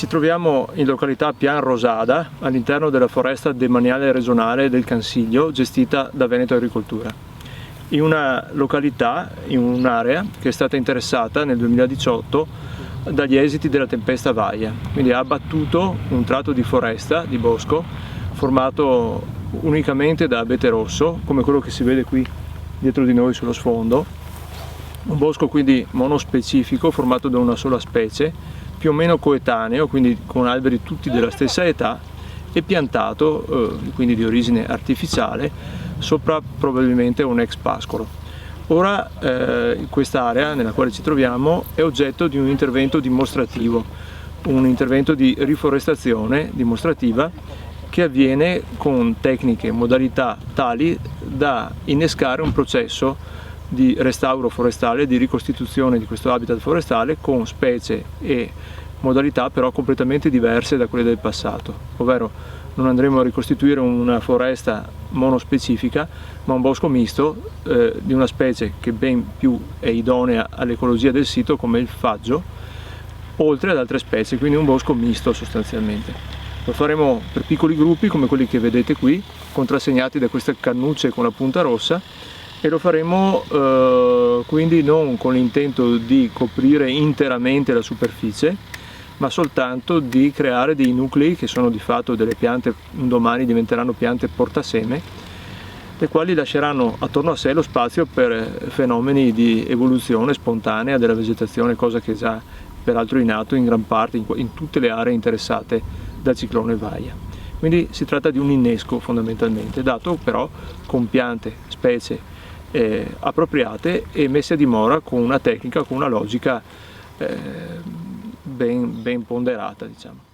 Ci troviamo in località Pian Rosada, all'interno della foresta demaniale regionale del Cansiglio, gestita da Veneto Agricoltura. In una località, in un'area che è stata interessata nel 2018 dagli esiti della tempesta Vaia. Quindi ha abbattuto un tratto di foresta, di bosco, formato unicamente da abete rosso, come quello che si vede qui dietro di noi sullo sfondo. Un bosco quindi monospecifico, formato da una sola specie, più o meno coetaneo, quindi con alberi tutti della stessa età, e piantato, quindi di origine artificiale, sopra probabilmente un ex pascolo. Ora quest'area nella quale ci troviamo è oggetto di un intervento dimostrativo, un intervento di riforestazione dimostrativa che avviene con tecniche e modalità tali da innescare un processo di restauro forestale, di ricostituzione di questo habitat forestale con specie e modalità però completamente diverse da quelle del passato, ovvero non andremo a ricostituire una foresta monospecifica, ma un bosco misto di una specie che ben più è idonea all'ecologia del sito, come il faggio, oltre ad altre specie, quindi un bosco misto sostanzialmente. Lo faremo per piccoli gruppi come quelli che vedete qui, contrassegnati da queste cannucce con la punta rossa, e lo faremo quindi non con l'intento di coprire interamente la superficie, ma soltanto di creare dei nuclei che sono di fatto delle piante, un domani diventeranno piante portaseme, le quali lasceranno attorno a sé lo spazio per fenomeni di evoluzione spontanea della vegetazione, cosa che è già peraltro in atto in gran parte, in tutte le aree interessate dal ciclone Vaia. Quindi si tratta di un innesco fondamentalmente, dato però con piante, specie appropriate e messe a dimora con una tecnica, con una logica ben ponderata, diciamo.